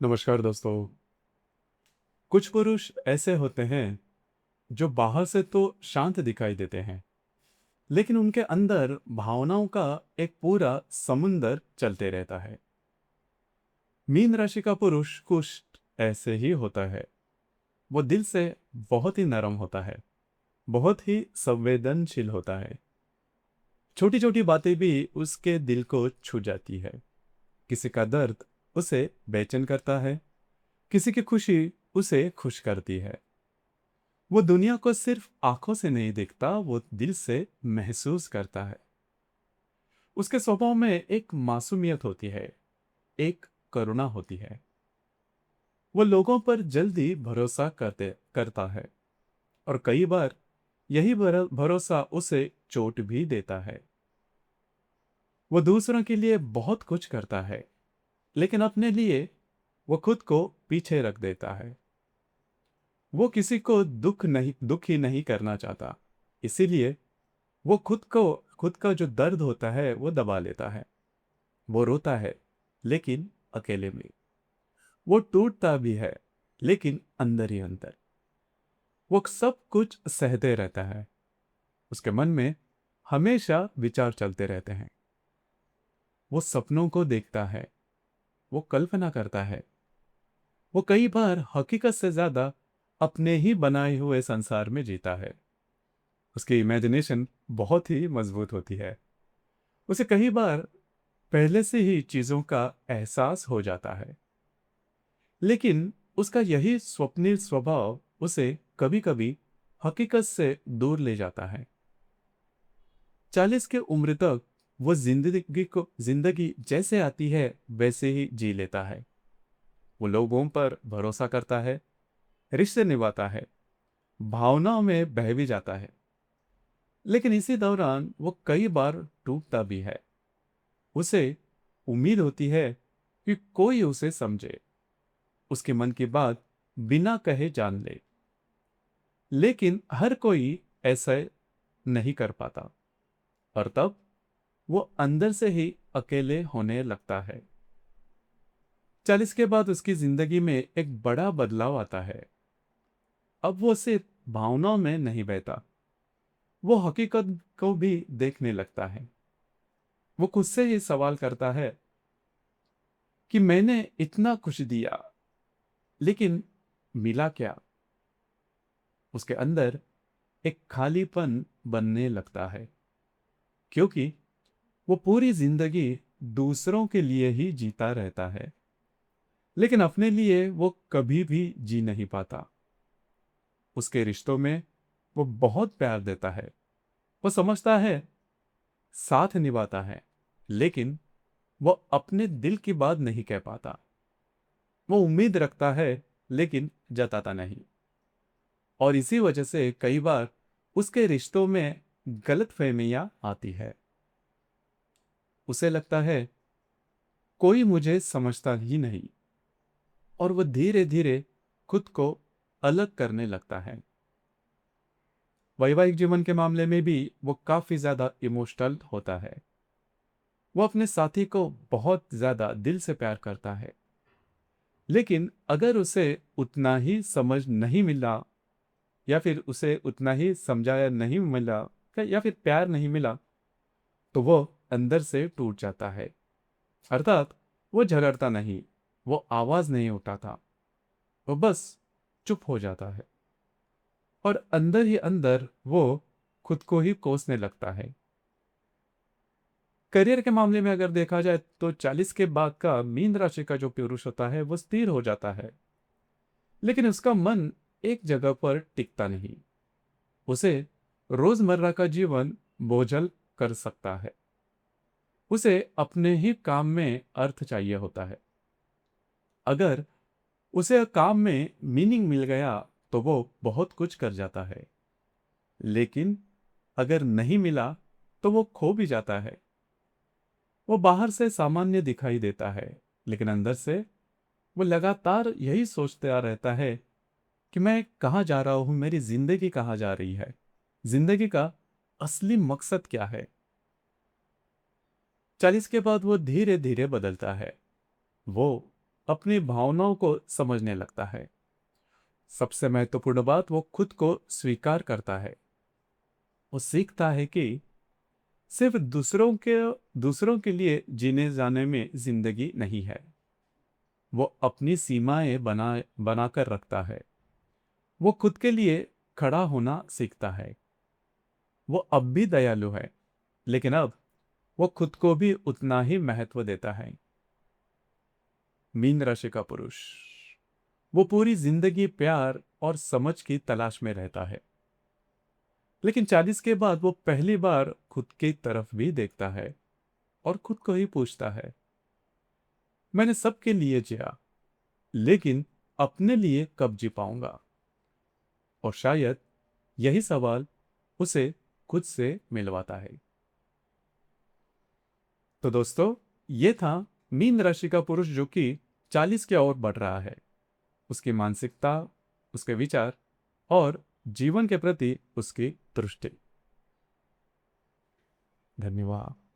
नमस्कार दोस्तों। कुछ पुरुष ऐसे होते हैं जो बाहर से तो शांत दिखाई देते हैं, लेकिन उनके अंदर भावनाओं का एक पूरा समुंदर चलते रहता है। मीन राशि का पुरुष कुछ ऐसे ही होता है। वो दिल से बहुत ही नरम होता है, बहुत ही संवेदनशील होता है। छोटी छोटी बातें भी उसके दिल को छू जाती है। किसी का दर्द उसे बेचैन करता है, किसी की खुशी उसे खुश करती है। वो दुनिया को सिर्फ आंखों से नहीं देखता, वो दिल से महसूस करता है। उसके स्वभाव में एक मासूमियत होती है, एक करुणा होती है। वो लोगों पर जल्दी भरोसा करता है, और कई बार यही भरोसा उसे चोट भी देता है। वो दूसरों के लिए बहुत कुछ करता है, लेकिन अपने लिए वो खुद को पीछे रख देता है। वो किसी को दुखी नहीं करना चाहता, इसीलिए वो खुद का जो दर्द होता है वो दबा लेता है। वो रोता है, लेकिन अकेले में। वो टूटता भी है, लेकिन अंदर ही अंदर। वो सब कुछ सहते रहता है। उसके मन में हमेशा विचार चलते रहते हैं। वो सपनों को देखता है, वो कल्पना करता है। वो कई बार हकीकत से ज्यादा अपने ही बनाए हुए संसार में जीता है। उसकी इमेजिनेशन बहुत ही मजबूत होती है। उसे कई बार पहले से ही चीजों का एहसास हो जाता है। लेकिन उसका यही स्वप्निल स्वभाव उसे कभी कभी हकीकत से दूर ले जाता है। 40 के उम्र तक वो जिंदगी जैसे आती है वैसे ही जी लेता है। वो लोगों पर भरोसा करता है, रिश्ते निभाता है, भावनाओं में बह भी जाता है। लेकिन इसी दौरान वो कई बार टूटता भी है। उसे उम्मीद होती है कि कोई उसे समझे, उसके मन की बात बिना कहे जान ले। लेकिन हर कोई ऐसा नहीं कर पाता, और तब वो अंदर से ही अकेले होने लगता है। 40 के बाद उसकी जिंदगी में एक बड़ा बदलाव आता है। अब वो सिर्फ भावनाओं में नहीं बहता, वो हकीकत को भी देखने लगता है। वो खुद से ही सवाल करता है कि मैंने इतना कुछ दिया, लेकिन मिला क्या। उसके अंदर एक खालीपन बनने लगता है, क्योंकि वो पूरी जिंदगी दूसरों के लिए ही जीता रहता है, लेकिन अपने लिए वो कभी भी जी नहीं पाता। उसके रिश्तों में वो बहुत प्यार देता है, वो समझता है, साथ निभाता है, लेकिन वो अपने दिल की बात नहीं कह पाता। वो उम्मीद रखता है, लेकिन जताता नहीं। और इसी वजह से कई बार उसके रिश्तों में गलतफहमियां आती है। उसे लगता है कोई मुझे समझता ही नहीं, और वो धीरे धीरे खुद को अलग करने लगता है। वैवाहिक जीवन के मामले में भी वो काफी ज्यादा इमोशनल होता है। वो अपने साथी को बहुत ज्यादा दिल से प्यार करता है, लेकिन अगर उसे उतना ही समझ नहीं मिला, या फिर उसे उतना ही समझाया नहीं मिला, या फिर प्यार नहीं मिला, तो वो अंदर से टूट जाता है। अर्थात वो झगड़ता नहीं, वो आवाज नहीं उठाता, वो बस चुप हो जाता है। और अंदर ही अंदर वो खुद को ही कोसने लगता है। करियर के मामले में अगर देखा जाए तो 40 के बाद का मीन राशि का जो पुरुष होता है वो स्थिर हो जाता है, लेकिन उसका मन एक जगह पर टिकता नहीं। उसे रोजमर्रा का जीवन बोझल कर सकता है। उसे अपने ही काम में अर्थ चाहिए होता है। अगर उसे काम में मीनिंग मिल गया तो वो बहुत कुछ कर जाता है, लेकिन अगर नहीं मिला तो वो खो भी जाता है। वो बाहर से सामान्य दिखाई देता है, लेकिन अंदर से वो लगातार यही सोचता रहता है कि मैं कहाँ जा रहा हूँ, मेरी जिंदगी कहाँ जा रही है, जिंदगी का असली मकसद क्या है। 40 के बाद वो धीरे धीरे बदलता है। वो अपनी भावनाओं को समझने लगता है। सबसे महत्वपूर्ण बात, वो खुद को स्वीकार करता है। वो सीखता है कि सिर्फ दूसरों के लिए जीने जाने में जिंदगी नहीं है। वो अपनी सीमाएं बनाकर रखता है। वो खुद के लिए खड़ा होना सीखता है। वो अब भी दयालु है, लेकिन अब वो खुद को भी उतना ही महत्व देता है। मीन राशि का पुरुष, वो पूरी जिंदगी प्यार और समझ की तलाश में रहता है, लेकिन 40 के बाद वो पहली बार खुद की तरफ भी देखता है और खुद को ही पूछता है, मैंने सबके लिए जिया, लेकिन अपने लिए कब जी पाऊंगा? और शायद यही सवाल उसे खुद से मिलवाता है। तो दोस्तों, ये था मीन राशि का पुरुष जो कि 40 की ओर बढ़ रहा है। उसकी मानसिकता, उसके विचार और जीवन के प्रति उसकी दृष्टि। धन्यवाद।